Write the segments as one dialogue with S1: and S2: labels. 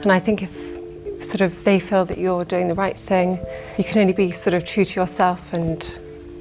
S1: And I think if they feel that you're doing the right thing, you can only be true to yourself and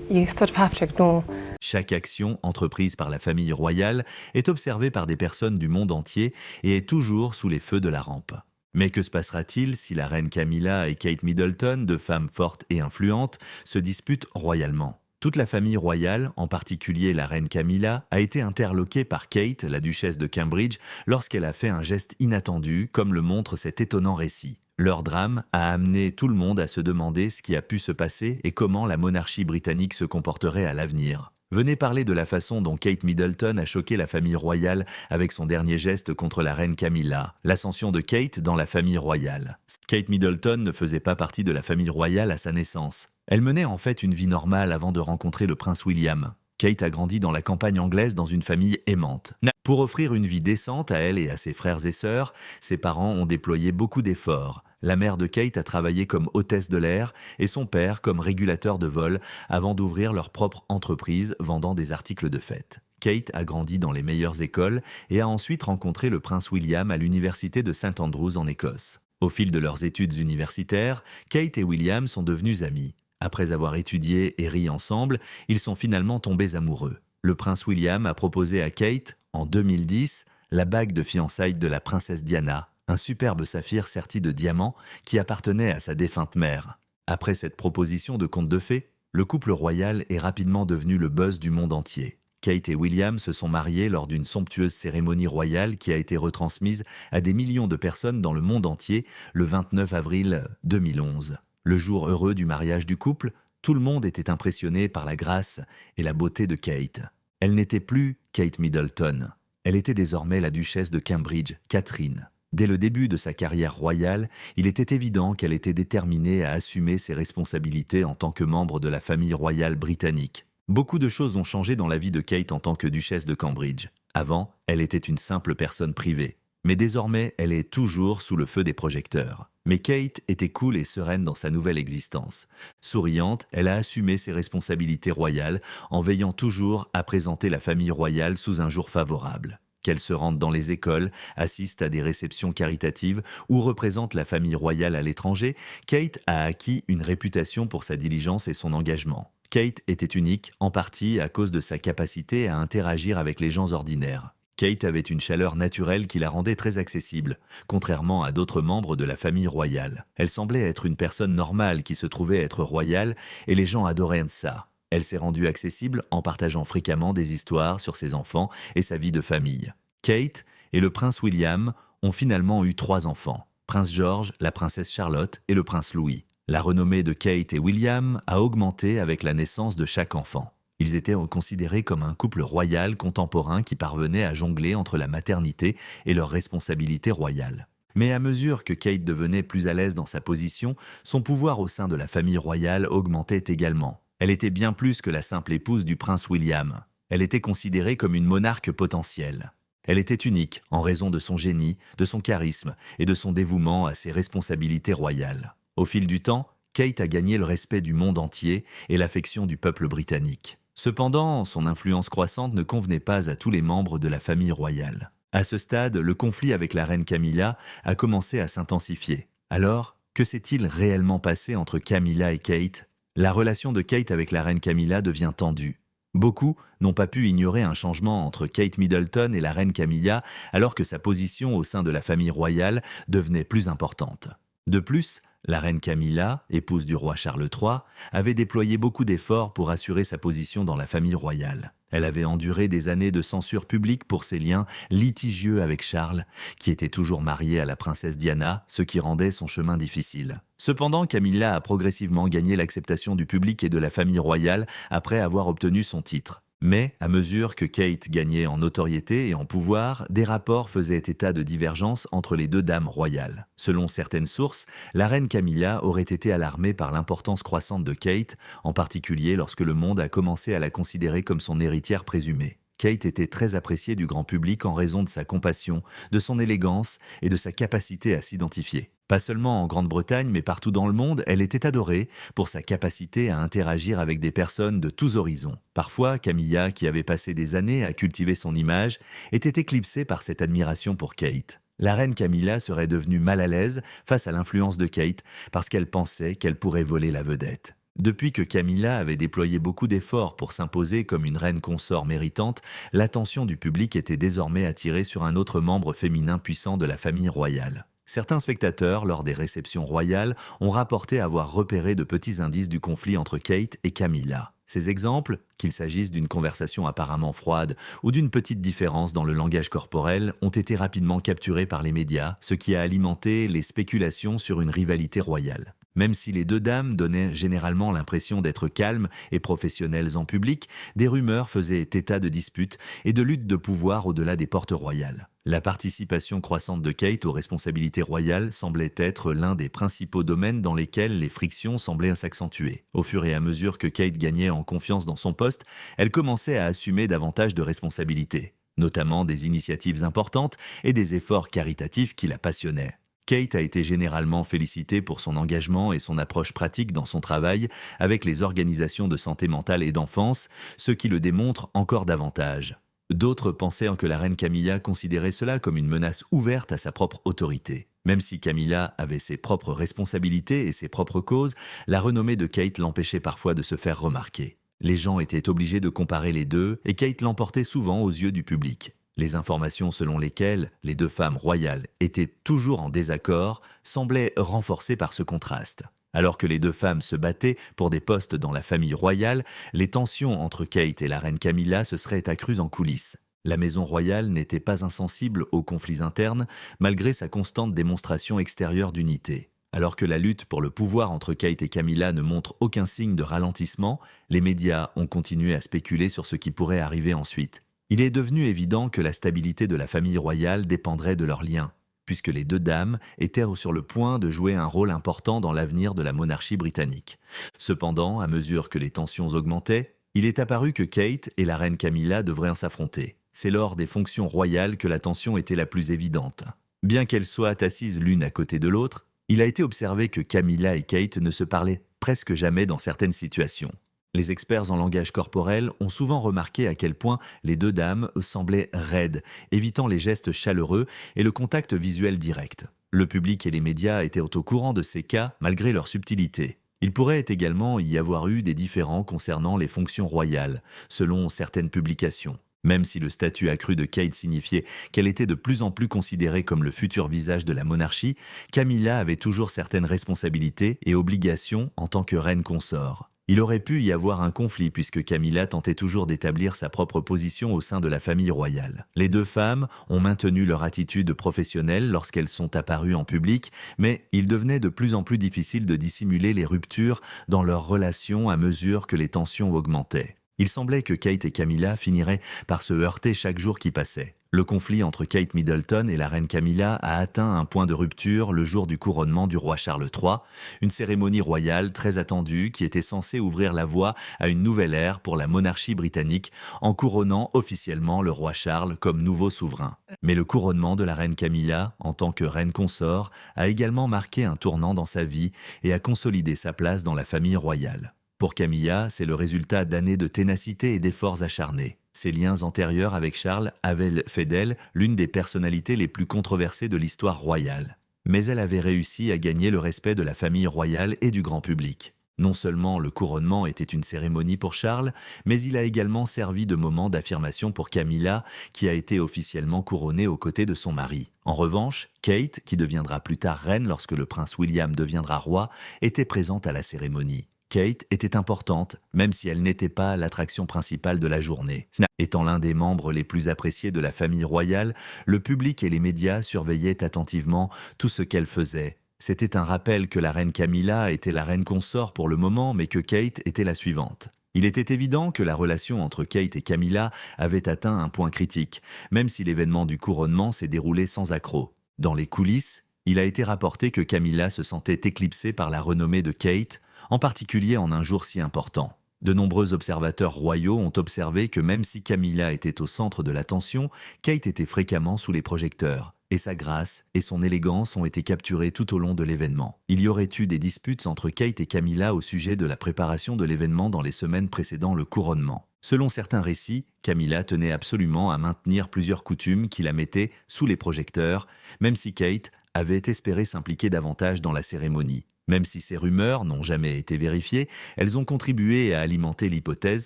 S1: you have to ignore.
S2: Chaque action entreprise par la famille royale est observée par des personnes du monde entier et est toujours sous les feux de la rampe. Mais que se passera-t-il si la reine Camilla et Kate Middleton, deux femmes fortes et influentes, se disputent royalement ? Toute la famille royale, en particulier la reine Camilla, a été interloquée par Kate, la duchesse de Cambridge, lorsqu'elle a fait un geste inattendu, comme le montre cet étonnant récit. Leur drame a amené tout le monde à se demander ce qui a pu se passer et comment la monarchie britannique se comporterait à l'avenir. Venez parler de la façon dont Kate Middleton a choqué la famille royale avec son dernier geste contre la reine Camilla, l'ascension de Kate dans la famille royale. Kate Middleton ne faisait pas partie de la famille royale à sa naissance. Elle menait en fait une vie normale avant de rencontrer le prince William. Kate a grandi dans la campagne anglaise dans une famille aimante. Pour offrir une vie décente à elle et à ses frères et sœurs, ses parents ont déployé beaucoup d'efforts. La mère de Kate a travaillé comme hôtesse de l'air et son père comme régulateur de vol avant d'ouvrir leur propre entreprise vendant des articles de fête. Kate a grandi dans les meilleures écoles et a ensuite rencontré le prince William à l'université de St Andrews en Écosse. Au fil de leurs études universitaires, Kate et William sont devenus amis. Après avoir étudié et ri ensemble, ils sont finalement tombés amoureux. Le prince William a proposé à Kate, en 2010, la bague de fiançailles de la princesse Diana, un superbe saphir serti de diamants qui appartenait à sa défunte mère. Après cette proposition de conte de fées, le couple royal est rapidement devenu le buzz du monde entier. Kate et William se sont mariés lors d'une somptueuse cérémonie royale qui a été retransmise à des millions de personnes dans le monde entier le 29 avril 2011. Le jour heureux du mariage du couple, tout le monde était impressionné par la grâce et la beauté de Kate. Elle n'était plus Kate Middleton. Elle était désormais la duchesse de Cambridge, Catherine. Dès le début de sa carrière royale, il était évident qu'elle était déterminée à assumer ses responsabilités en tant que membre de la famille royale britannique. Beaucoup de choses ont changé dans la vie de Kate en tant que duchesse de Cambridge. Avant, elle était une simple personne privée. Mais désormais, elle est toujours sous le feu des projecteurs. Mais Kate était cool et sereine dans sa nouvelle existence. Souriante, elle a assumé ses responsabilités royales en veillant toujours à présenter la famille royale sous un jour favorable. Qu'elle se rende dans les écoles, assiste à des réceptions caritatives ou représente la famille royale à l'étranger, Kate a acquis une réputation pour sa diligence et son engagement. Kate était unique, en partie à cause de sa capacité à interagir avec les gens ordinaires. Kate avait une chaleur naturelle qui la rendait très accessible, contrairement à d'autres membres de la famille royale. Elle semblait être une personne normale qui se trouvait être royale et les gens adoraient ça. Elle s'est rendue accessible en partageant fréquemment des histoires sur ses enfants et sa vie de famille. Kate et le prince William ont finalement eu 3 enfants, Prince George, la princesse Charlotte et le prince Louis. La renommée de Kate et William a augmenté avec la naissance de chaque enfant. Ils étaient considérés comme un couple royal contemporain qui parvenait à jongler entre la maternité et leurs responsabilités royales. Mais à mesure que Kate devenait plus à l'aise dans sa position, son pouvoir au sein de la famille royale augmentait également. Elle était bien plus que la simple épouse du prince William. Elle était considérée comme une monarque potentielle. Elle était unique en raison de son génie, de son charisme et de son dévouement à ses responsabilités royales. Au fil du temps, Kate a gagné le respect du monde entier et l'affection du peuple britannique. Cependant, son influence croissante ne convenait pas à tous les membres de la famille royale. À ce stade, le conflit avec la reine Camilla a commencé à s'intensifier. Alors, que s'est-il réellement passé entre Camilla et Kate ? La relation de Kate avec la reine Camilla devient tendue. Beaucoup n'ont pas pu ignorer un changement entre Kate Middleton et la reine Camilla alors que sa position au sein de la famille royale devenait plus importante. De plus, la reine Camilla, épouse du roi Charles III, avait déployé beaucoup d'efforts pour assurer sa position dans la famille royale. Elle avait enduré des années de censure publique pour ses liens litigieux avec Charles, qui était toujours marié à la princesse Diana, ce qui rendait son chemin difficile. Cependant, Camilla a progressivement gagné l'acceptation du public et de la famille royale après avoir obtenu son titre. Mais, à mesure que Kate gagnait en notoriété et en pouvoir, des rapports faisaient état de divergences entre les deux dames royales. Selon certaines sources, la reine Camilla aurait été alarmée par l'importance croissante de Kate, en particulier lorsque le monde a commencé à la considérer comme son héritière présumée. Kate était très appréciée du grand public en raison de sa compassion, de son élégance et de sa capacité à s'identifier. Pas seulement en Grande-Bretagne, mais partout dans le monde, elle était adorée pour sa capacité à interagir avec des personnes de tous horizons. Parfois, Camilla, qui avait passé des années à cultiver son image, était éclipsée par cette admiration pour Kate. La reine Camilla serait devenue mal à l'aise face à l'influence de Kate parce qu'elle pensait qu'elle pourrait voler la vedette. Depuis que Camilla avait déployé beaucoup d'efforts pour s'imposer comme une reine consort méritante, l'attention du public était désormais attirée sur un autre membre féminin puissant de la famille royale. Certains spectateurs, lors des réceptions royales, ont rapporté avoir repéré de petits indices du conflit entre Kate et Camilla. Ces exemples, qu'il s'agisse d'une conversation apparemment froide ou d'une petite différence dans le langage corporel, ont été rapidement capturés par les médias, ce qui a alimenté les spéculations sur une rivalité royale. Même si les deux dames donnaient généralement l'impression d'être calmes et professionnelles en public, des rumeurs faisaient état de disputes et de luttes de pouvoir au-delà des portes royales. La participation croissante de Kate aux responsabilités royales semblait être l'un des principaux domaines dans lesquels les frictions semblaient s'accentuer. Au fur et à mesure que Kate gagnait en confiance dans son poste, elle commençait à assumer davantage de responsabilités, notamment des initiatives importantes et des efforts caritatifs qui la passionnaient. Kate a été généralement félicitée pour son engagement et son approche pratique dans son travail avec les organisations de santé mentale et d'enfance, ce qui le démontre encore davantage. D'autres pensaient que la reine Camilla considérait cela comme une menace ouverte à sa propre autorité. Même si Camilla avait ses propres responsabilités et ses propres causes, la renommée de Kate l'empêchait parfois de se faire remarquer. Les gens étaient obligés de comparer les deux et Kate l'emportait souvent aux yeux du public. Les informations selon lesquelles les deux femmes royales étaient toujours en désaccord semblaient renforcées par ce contraste. Alors que les deux femmes se battaient pour des postes dans la famille royale, les tensions entre Kate et la reine Camilla se seraient accrues en coulisses. La maison royale n'était pas insensible aux conflits internes, malgré sa constante démonstration extérieure d'unité. Alors que la lutte pour le pouvoir entre Kate et Camilla ne montre aucun signe de ralentissement, les médias ont continué à spéculer sur ce qui pourrait arriver ensuite. Il est devenu évident que la stabilité de la famille royale dépendrait de leurs liens, puisque les deux dames étaient sur le point de jouer un rôle important dans l'avenir de la monarchie britannique. Cependant, à mesure que les tensions augmentaient, il est apparu que Kate et la reine Camilla devraient s'affronter. C'est lors des fonctions royales que la tension était la plus évidente. Bien qu'elles soient assises l'une à côté de l'autre, il a été observé que Camilla et Kate ne se parlaient presque jamais dans certaines situations. Les experts en langage corporel ont souvent remarqué à quel point les deux dames semblaient raides, évitant les gestes chaleureux et le contact visuel direct. Le public et les médias étaient au courant de ces cas malgré leur subtilité. Il pourrait également y avoir eu des différends concernant les fonctions royales, selon certaines publications. Même si le statut accru de Kate signifiait qu'elle était de plus en plus considérée comme le futur visage de la monarchie, Camilla avait toujours certaines responsabilités et obligations en tant que reine consort. Il aurait pu y avoir un conflit puisque Camilla tentait toujours d'établir sa propre position au sein de la famille royale. Les deux femmes ont maintenu leur attitude professionnelle lorsqu'elles sont apparues en public, mais il devenait de plus en plus difficile de dissimuler les ruptures dans leurs relations à mesure que les tensions augmentaient. Il semblait que Kate et Camilla finiraient par se heurter chaque jour qui passait. Le conflit entre Kate Middleton et la reine Camilla a atteint un point de rupture le jour du couronnement du roi Charles III, une cérémonie royale très attendue qui était censée ouvrir la voie à une nouvelle ère pour la monarchie britannique en couronnant officiellement le roi Charles comme nouveau souverain. Mais le couronnement de la reine Camilla, en tant que reine consort, a également marqué un tournant dans sa vie et a consolidé sa place dans la famille royale. Pour Camilla, c'est le résultat d'années de ténacité et d'efforts acharnés. Ses liens antérieurs avec Charles avaient fait d'elle l'une des personnalités les plus controversées de l'histoire royale. Mais elle avait réussi à gagner le respect de la famille royale et du grand public. Non seulement le couronnement était une cérémonie pour Charles, mais il a également servi de moment d'affirmation pour Camilla, qui a été officiellement couronnée aux côtés de son mari. En revanche, Kate, qui deviendra plus tard reine lorsque le prince William deviendra roi, était présente à la cérémonie. Kate était importante, même si elle n'était pas l'attraction principale de la journée. Étant l'un des membres les plus appréciés de la famille royale, le public et les médias surveillaient attentivement tout ce qu'elle faisait. C'était un rappel que la reine Camilla était la reine consort pour le moment, mais que Kate était la suivante. Il était évident que la relation entre Kate et Camilla avait atteint un point critique, même si l'événement du couronnement s'est déroulé sans accroc. Dans les coulisses, il a été rapporté que Camilla se sentait éclipsée par la renommée de Kate, en particulier en un jour si important. De nombreux observateurs royaux ont observé que même si Camilla était au centre de l'attention, Kate était fréquemment sous les projecteurs, et sa grâce et son élégance ont été capturées tout au long de l'événement. Il y aurait eu des disputes entre Kate et Camilla au sujet de la préparation de l'événement dans les semaines précédant le couronnement. Selon certains récits, Camilla tenait absolument à maintenir plusieurs coutumes qui la mettaient sous les projecteurs, même si Kate avait espéré s'impliquer davantage dans la cérémonie. Même si ces rumeurs n'ont jamais été vérifiées, elles ont contribué à alimenter l'hypothèse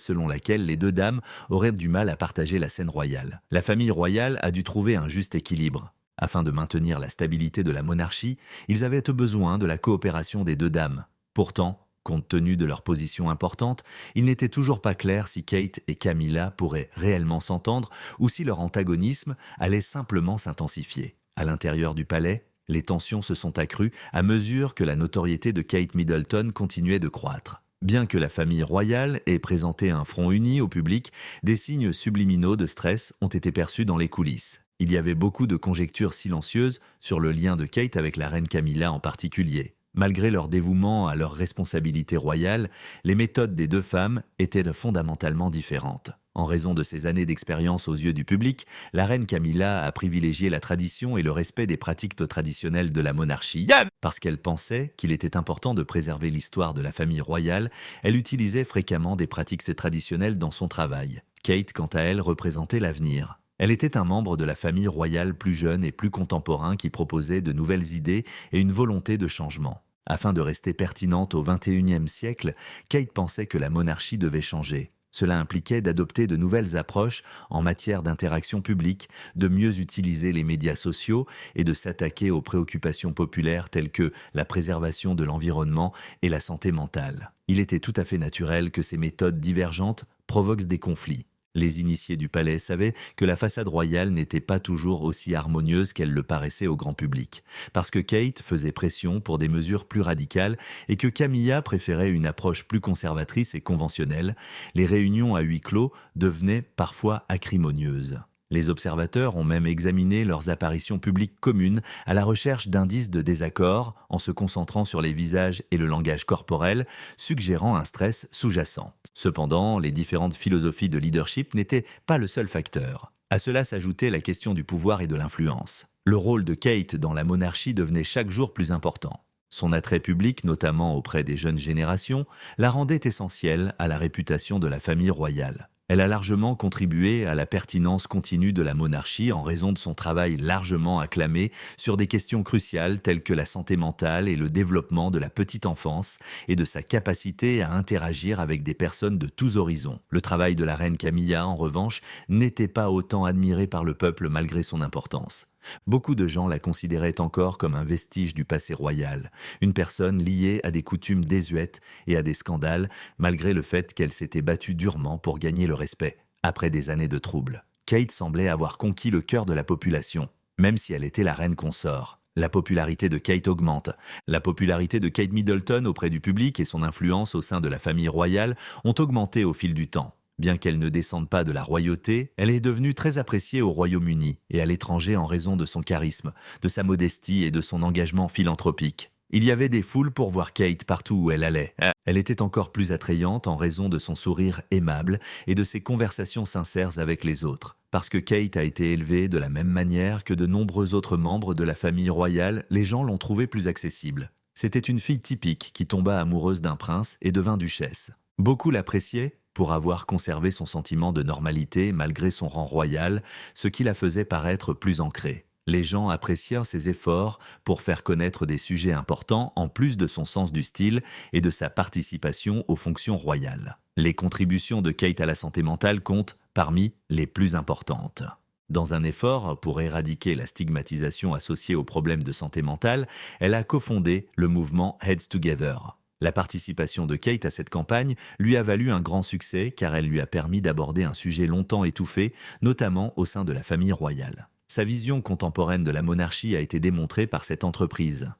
S2: selon laquelle les deux dames auraient du mal à partager la scène royale. La famille royale a dû trouver un juste équilibre. Afin de maintenir la stabilité de la monarchie, ils avaient besoin de la coopération des deux dames. Pourtant, compte tenu de leur position importante, il n'était toujours pas clair si Kate et Camilla pourraient réellement s'entendre ou si leur antagonisme allait simplement s'intensifier. À l'intérieur du palais, les tensions se sont accrues à mesure que la notoriété de Kate Middleton continuait de croître. Bien que la famille royale ait présenté un front uni au public, des signes subliminaux de stress ont été perçus dans les coulisses. Il y avait beaucoup de conjectures silencieuses sur le lien de Kate avec la reine Camilla en particulier. Malgré leur dévouement à leurs responsabilités royales, les méthodes des deux femmes étaient fondamentalement différentes. En raison de ses années d'expérience aux yeux du public, la reine Camilla a privilégié la tradition et le respect des pratiques traditionnelles de la monarchie. Parce qu'elle pensait qu'il était important de préserver l'histoire de la famille royale, elle utilisait fréquemment des pratiques traditionnelles dans son travail. Kate, quant à elle, représentait l'avenir. Elle était un membre de la famille royale plus jeune et plus contemporain qui proposait de nouvelles idées et une volonté de changement. Afin de rester pertinente au XXIe siècle, Kate pensait que la monarchie devait changer. Cela impliquait d'adopter de nouvelles approches en matière d'interaction publique, de mieux utiliser les médias sociaux et de s'attaquer aux préoccupations populaires telles que la préservation de l'environnement et la santé mentale. Il était tout à fait naturel que ces méthodes divergentes provoquent des conflits. Les initiés du palais savaient que la façade royale n'était pas toujours aussi harmonieuse qu'elle le paraissait au grand public, parce que Kate faisait pression pour des mesures plus radicales et que Camilla préférait une approche plus conservatrice et conventionnelle. Les réunions à huis clos devenaient parfois acrimonieuses. Les observateurs ont même examiné leurs apparitions publiques communes à la recherche d'indices de désaccord en se concentrant sur les visages et le langage corporel, suggérant un stress sous-jacent. Cependant, les différentes philosophies de leadership n'étaient pas le seul facteur. À cela s'ajoutait la question du pouvoir et de l'influence. Le rôle de Kate dans la monarchie devenait chaque jour plus important. Son attrait public, notamment auprès des jeunes générations, la rendait essentielle à la réputation de la famille royale. Elle a largement contribué à la pertinence continue de la monarchie en raison de son travail largement acclamé sur des questions cruciales telles que la santé mentale et le développement de la petite enfance et de sa capacité à interagir avec des personnes de tous horizons. Le travail de la reine Camilla, en revanche, n'était pas autant admiré par le peuple malgré son importance. Beaucoup de gens la considéraient encore comme un vestige du passé royal, une personne liée à des coutumes désuètes et à des scandales, malgré le fait qu'elle s'était battue durement pour gagner le respect, après des années de troubles. Kate semblait avoir conquis le cœur de la population, même si elle était la reine consort. La popularité de Kate augmente. La popularité de Kate Middleton auprès du public et son influence au sein de la famille royale ont augmenté au fil du temps. Bien qu'elle ne descende pas de la royauté, elle est devenue très appréciée au Royaume-Uni et à l'étranger en raison de son charisme, de sa modestie et de son engagement philanthropique. Il y avait des foules pour voir Kate partout où elle allait. Elle était encore plus attrayante en raison de son sourire aimable et de ses conversations sincères avec les autres. Parce que Kate a été élevée de la même manière que de nombreux autres membres de la famille royale, les gens l'ont trouvée plus accessible. C'était une fille typique qui tomba amoureuse d'un prince et devint duchesse. Beaucoup l'appréciaient pour avoir conservé son sentiment de normalité malgré son rang royal, ce qui la faisait paraître plus ancrée. Les gens apprécièrent ses efforts pour faire connaître des sujets importants en plus de son sens du style et de sa participation aux fonctions royales. Les contributions de Kate à la santé mentale comptent parmi les plus importantes. Dans un effort pour éradiquer la stigmatisation associée aux problèmes de santé mentale, elle a cofondé le mouvement Heads Together. La participation de Kate à cette campagne lui a valu un grand succès car elle lui a permis d'aborder un sujet longtemps étouffé, notamment au sein de la famille royale. Sa vision contemporaine de la monarchie a été démontrée par cette entreprise.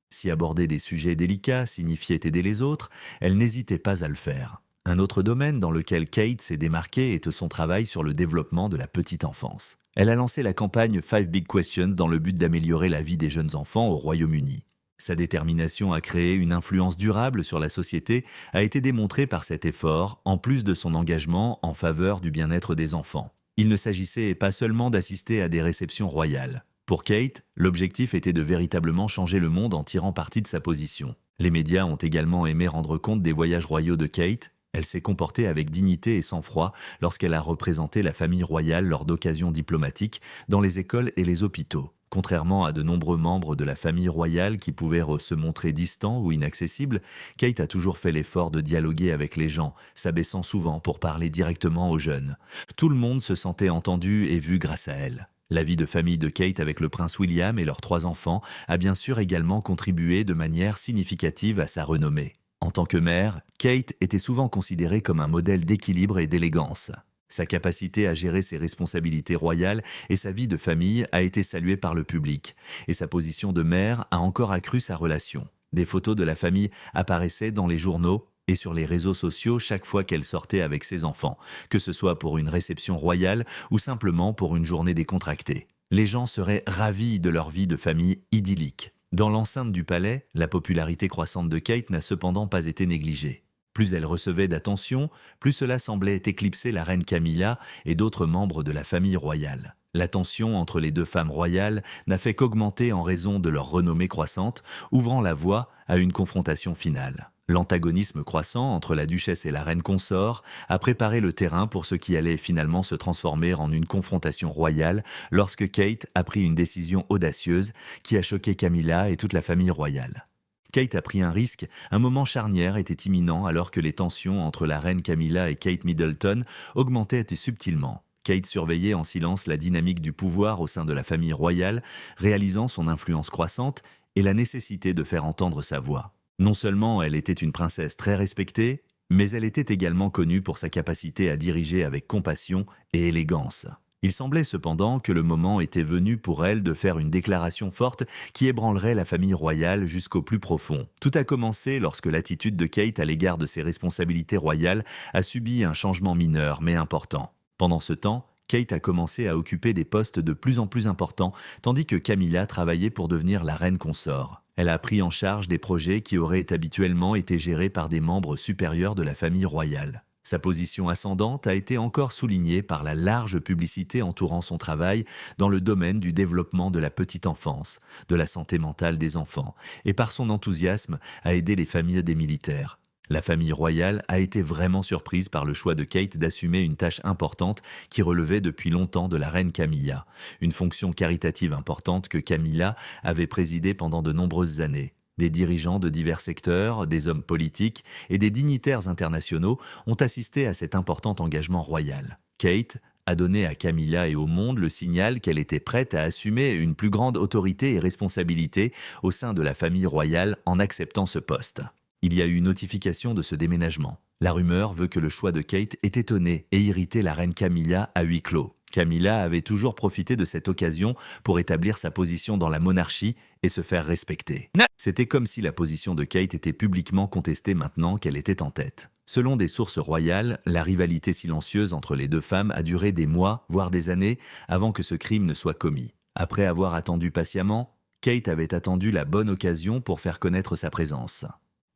S2: Si aborder des sujets délicats signifiait aider les autres, elle n'hésitait pas à le faire. Un autre domaine dans lequel Kate s'est démarquée est son travail sur le développement de la petite enfance. Elle a lancé la campagne 5 Big Questions dans le but d'améliorer la vie des jeunes enfants au Royaume-Uni. Sa détermination à créer une influence durable sur la société a été démontrée par cet effort, en plus de son engagement en faveur du bien-être des enfants. Il ne s'agissait pas seulement d'assister à des réceptions royales. Pour Kate, l'objectif était de véritablement changer le monde en tirant parti de sa position. Les médias ont également aimé rendre compte des voyages royaux de Kate. Elle s'est comportée avec dignité et sang-froid lorsqu'elle a représenté la famille royale lors d'occasions diplomatiques dans les écoles et les hôpitaux. Contrairement à de nombreux membres de la famille royale qui pouvaient se montrer distants ou inaccessibles, Kate a toujours fait l'effort de dialoguer avec les gens, s'abaissant souvent pour parler directement aux jeunes. Tout le monde se sentait entendu et vu grâce à elle. La vie de famille de Kate avec le prince William et leurs 3 enfants a bien sûr également contribué de manière significative à sa renommée. En tant que mère, Kate était souvent considérée comme un modèle d'équilibre et d'élégance. Sa capacité à gérer ses responsabilités royales et sa vie de famille a été saluée par le public, et sa position de mère a encore accru sa relation. Des photos de la famille apparaissaient dans les journaux et sur les réseaux sociaux chaque fois qu'elle sortait avec ses enfants, que ce soit pour une réception royale ou simplement pour une journée décontractée. Les gens seraient ravis de leur vie de famille idyllique. Dans l'enceinte du palais, la popularité croissante de Kate n'a cependant pas été négligée. Plus elle recevait d'attention, plus cela semblait éclipser la reine Camilla et d'autres membres de la famille royale. La tension entre les 2 femmes royales n'a fait qu'augmenter en raison de leur renommée croissante, ouvrant la voie à une confrontation finale. L'antagonisme croissant entre la duchesse et la reine consort a préparé le terrain pour ce qui allait finalement se transformer en une confrontation royale lorsque Kate a pris une décision audacieuse qui a choqué Camilla et toute la famille royale. Kate a pris un risque, un moment charnière était imminent alors que les tensions entre la reine Camilla et Kate Middleton augmentaient subtilement. Kate surveillait en silence la dynamique du pouvoir au sein de la famille royale, réalisant son influence croissante et la nécessité de faire entendre sa voix. Non seulement elle était une princesse très respectée, mais elle était également connue pour sa capacité à diriger avec compassion et élégance. Il semblait cependant que le moment était venu pour elle de faire une déclaration forte qui ébranlerait la famille royale jusqu'au plus profond. Tout a commencé lorsque l'attitude de Kate à l'égard de ses responsabilités royales a subi un changement mineur mais important. Pendant ce temps, Kate a commencé à occuper des postes de plus en plus importants, tandis que Camilla travaillait pour devenir la reine consort. Elle a pris en charge des projets qui auraient habituellement été gérés par des membres supérieurs de la famille royale. Sa position ascendante a été encore soulignée par la large publicité entourant son travail dans le domaine du développement de la petite enfance, de la santé mentale des enfants, et par son enthousiasme à aider les familles des militaires. La famille royale a été vraiment surprise par le choix de Kate d'assumer une tâche importante qui relevait depuis longtemps de la reine Camilla, une fonction caritative importante que Camilla avait présidée pendant de nombreuses années. Des dirigeants de divers secteurs, des hommes politiques et des dignitaires internationaux ont assisté à cet important engagement royal. Kate a donné à Camilla et au monde le signal qu'elle était prête à assumer une plus grande autorité et responsabilité au sein de la famille royale en acceptant ce poste. Il y a eu notification de ce déménagement. La rumeur veut que le choix de Kate ait étonné et irrité la reine Camilla à huis clos. Camilla avait toujours profité de cette occasion pour établir sa position dans la monarchie et se faire respecter. C'était comme si la position de Kate était publiquement contestée maintenant qu'elle était en tête. Selon des sources royales, la rivalité silencieuse entre les 2 femmes a duré des mois, voire des années, avant que ce crime ne soit commis. Après avoir attendu patiemment, Kate avait attendu la bonne occasion pour faire connaître sa présence.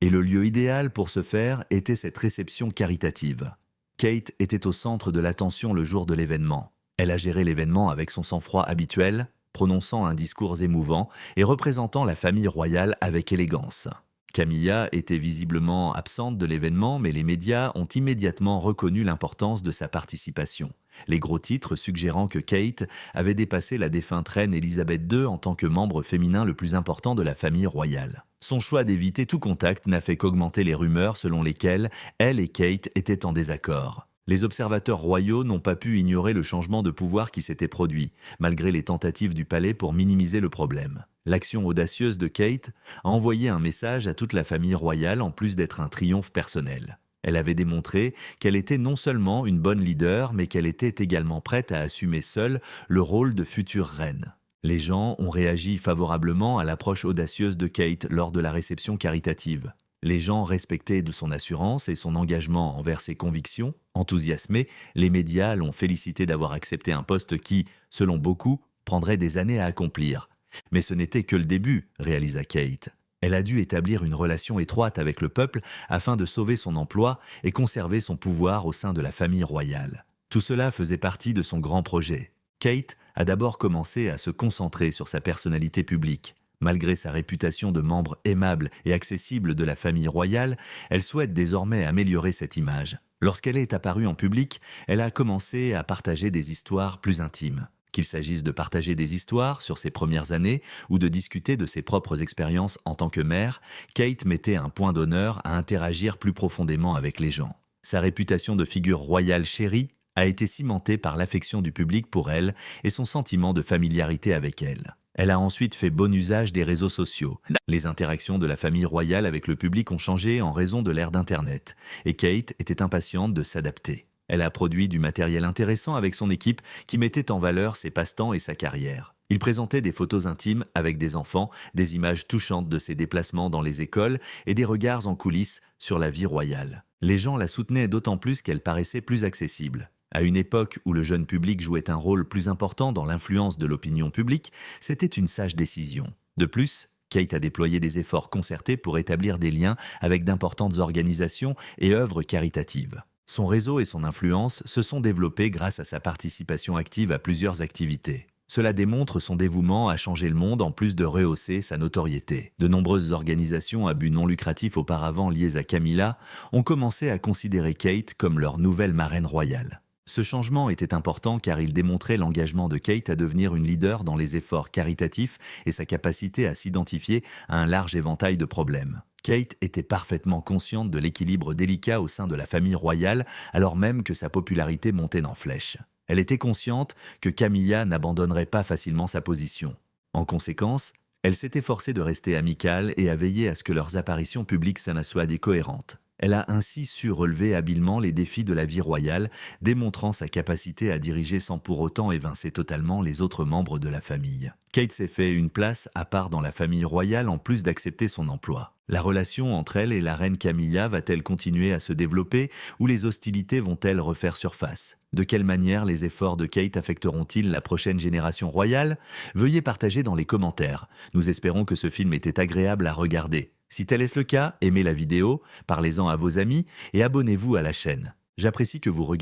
S2: Et le lieu idéal pour ce faire était cette réception caritative. Kate était au centre de l'attention le jour de l'événement. Elle a géré l'événement avec son sang-froid habituel, prononçant un discours émouvant et représentant la famille royale avec élégance. Camilla était visiblement absente de l'événement, mais les médias ont immédiatement reconnu l'importance de sa participation. Les gros titres suggérant que Kate avait dépassé la défunte reine Elisabeth II en tant que membre féminin le plus important de la famille royale. Son choix d'éviter tout contact n'a fait qu'augmenter les rumeurs selon lesquelles elle et Kate étaient en désaccord. Les observateurs royaux n'ont pas pu ignorer le changement de pouvoir qui s'était produit, malgré les tentatives du palais pour minimiser le problème. L'action audacieuse de Kate a envoyé un message à toute la famille royale en plus d'être un triomphe personnel. Elle avait démontré qu'elle était non seulement une bonne leader, mais qu'elle était également prête à assumer seule le rôle de future reine. Les gens ont réagi favorablement à l'approche audacieuse de Kate lors de la réception caritative. Les gens respectaient de son assurance et son engagement envers ses convictions. Enthousiasmés, les médias l'ont félicité d'avoir accepté un poste qui, selon beaucoup, prendrait des années à accomplir. Mais ce n'était que le début, réalisa Kate. Elle a dû établir une relation étroite avec le peuple afin de sauver son emploi et conserver son pouvoir au sein de la famille royale. Tout cela faisait partie de son grand projet. Kate a d'abord commencé à se concentrer sur sa personnalité publique. Malgré sa réputation de membre aimable et accessible de la famille royale, elle souhaite désormais améliorer cette image. Lorsqu'elle est apparue en public, elle a commencé à partager des histoires plus intimes. Qu'il s'agisse de partager des histoires sur ses premières années ou de discuter de ses propres expériences en tant que mère, Kate mettait un point d'honneur à interagir plus profondément avec les gens. Sa réputation de figure royale chérie a été cimentée par l'affection du public pour elle et son sentiment de familiarité avec elle. Elle a ensuite fait bon usage des réseaux sociaux. Les interactions de la famille royale avec le public ont changé en raison de l'ère d'Internet, et Kate était impatiente de s'adapter. Elle a produit du matériel intéressant avec son équipe qui mettait en valeur ses passe-temps et sa carrière. Il présentait des photos intimes avec des enfants, des images touchantes de ses déplacements dans les écoles et des regards en coulisses sur la vie royale. Les gens la soutenaient d'autant plus qu'elle paraissait plus accessible. À une époque où le jeune public jouait un rôle plus important dans l'influence de l'opinion publique, c'était une sage décision. De plus, Kate a déployé des efforts concertés pour établir des liens avec d'importantes organisations et œuvres caritatives. Son réseau et son influence se sont développés grâce à sa participation active à plusieurs activités. Cela démontre son dévouement à changer le monde en plus de rehausser sa notoriété. De nombreuses organisations à but non lucratif auparavant liées à Camilla ont commencé à considérer Kate comme leur nouvelle marraine royale. Ce changement était important car il démontrait l'engagement de Kate à devenir une leader dans les efforts caritatifs et sa capacité à s'identifier à un large éventail de problèmes. Kate était parfaitement consciente de l'équilibre délicat au sein de la famille royale alors même que sa popularité montait en flèche. Elle était consciente que Camilla n'abandonnerait pas facilement sa position. En conséquence, elle s'est efforcée de rester amicale et a veillé à ce que leurs apparitions publiques soient cohérentes. Elle a ainsi su relever habilement les défis de la vie royale, démontrant sa capacité à diriger sans pour autant évincer totalement les autres membres de la famille. Kate s'est fait une place à part dans la famille royale en plus d'accepter son emploi. La relation entre elle et la reine Camilla va-t-elle continuer à se développer ou les hostilités vont-elles refaire surface? De quelle manière les efforts de Kate affecteront-ils la prochaine génération royale? Veuillez partager dans les commentaires. Nous espérons que ce film était agréable à regarder. Si tel est le cas, aimez la vidéo, parlez-en à vos amis et abonnez-vous à la chaîne. J'apprécie que vous regardiez.